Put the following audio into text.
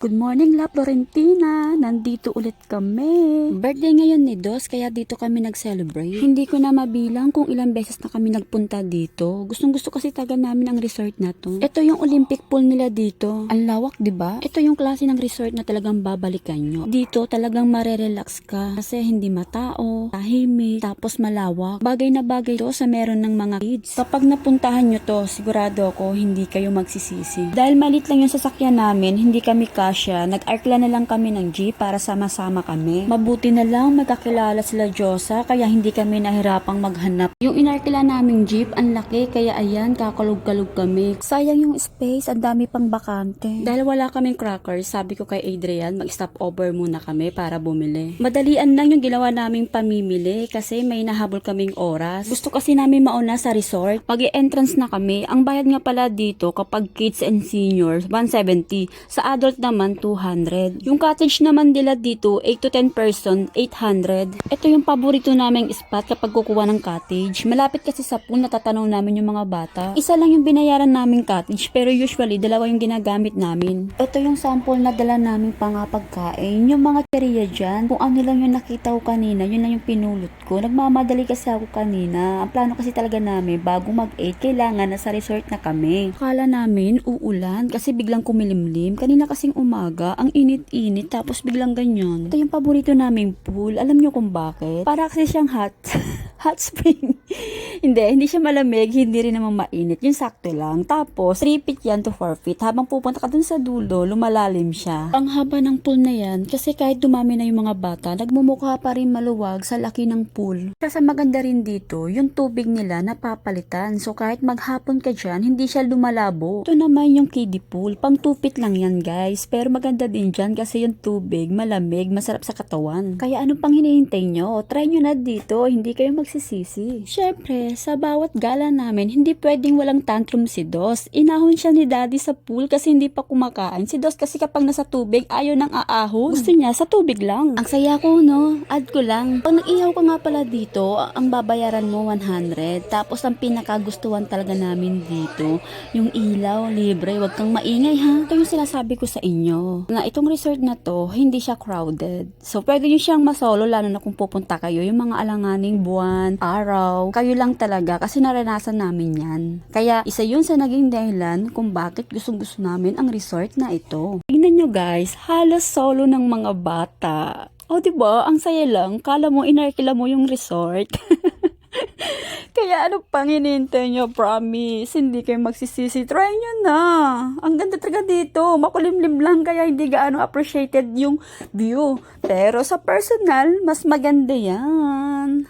Good morning, La Florentina! Nandito ulit kami. Birthday ngayon ni Dos, kaya dito kami nag-celebrate. Hindi ko na mabilang kung ilang beses na kami nagpunta dito. Gustong gusto kasi taga namin ang resort na to. Ito yung Olympic pool nila dito. Ang lawak, di ba? Ito yung klase ng resort na talagang babalikan nyo. Dito talagang marerelax ka kasi hindi matao, tahimik, tapos malawak. Bagay na bagay to sa meron ng mga kids. Kapag napuntahan nyo to, sigurado ako hindi kayo magsisisi. Dahil malit lang yung sasakyan namin, hindi kami nag-arkla na lang kami ng jeep para sama-sama kami. Mabuti na lang magkakilala sila Diyosa kaya hindi kami nahirapang maghanap. Yung inarkila naming jeep, ang laki kaya ayan, kakalog-kalog kami. Sayang yung space, ang dami pang bakante. Dahil wala kaming crackers, sabi ko kay Adrian, mag-stop over muna kami para bumili. Madalian lang yung ginawa naming pamimili kasi may nahabol kaming oras. Gusto kasi namin mauna sa resort. Mag-e-entrance na kami. Ang bayad nga pala dito kapag kids and seniors, 170. Sa adult naman 200. Yung cottage naman nila dito, 8 to 10 person, 800. Ito yung paborito naming spot kapag kukuha ng cottage. Malapit kasi sa pool, natatanaw namin yung mga bata. Isa lang yung binayaran naming cottage, pero usually, dalawa yung ginagamit namin. Ito yung sample na dala naming pangapagkain. Yung mga keriya dyan, kung ano lang yung nakita ko kanina, yun lang yung pinulot ko. Nagmamadali kasi ako kanina. Ang plano kasi talaga namin, bago mag-8, kailangan nasa resort na kami. Akala namin, uulan, kasi biglang kumilimlim. Kanina kasing umaga, ang init-init, tapos biglang ganyan. Ito yung paborito naming pool. Alam nyo kung bakit? Para kasi siyang hot spring. hindi siya malamig, hindi rin naman mainit. Yung sakto lang. Tapos, 3 feet yan to 4 feet. Habang pupunta ka dun sa dulo, lumalalim siya. Ang haba ng pool na yan, kasi kahit dumami na yung mga bata, nagmumukha pa rin maluwag sa laki ng pool. Kasi maganda rin dito, yung tubig nila napapalitan. So, kahit maghapon ka dyan, hindi siya lumalabo. Ito naman yung kiddie pool. Pang 2 feet lang yan, guys. Pero maganda din dyan kasi yung tubig, malamig, masarap sa katawan. Kaya ano pang hinihintay nyo? Try nyo na dito, hindi kayo magsisisi. Syempre, sa bawat gala namin, hindi pwedeng walang tantrum si Dos. Inahon siya ni Daddy sa pool kasi hindi pa kumakain. Si Dos kasi kapag nasa tubig, ayaw nang aahon. Gusto niya sa tubig lang. Ang saya ko, no? Add ko lang. Pag nag-ihaw ka nga pala dito, ang babayaran mo 100. Tapos ang pinakagustuhan talaga namin dito, yung ilaw, libre. Huwag kang maingay, ha? Ito yung sinasabi ko sa inyo. Na itong resort na to, hindi siya crowded. So, pwede nyo siyang masolo, lalo na kung pupunta kayo. Yung mga alanganing buwan, araw, kayo lang talaga kasi naranasan namin yan. Kaya, isa yun sa naging dahilan kung bakit gustong-gusto namin ang resort na ito. Tingnan nyo guys, halos solo ng mga bata. O, diba? Ang saya lang. Kala mo, inarkila mo yung resort. Kaya ano pang hinihintay nyo, promise, hindi kayo magsisisi, try nyo na. Ang ganda talaga dito, makulimlim lang kaya hindi gaano appreciated yung view. Pero sa personal, mas maganda yan.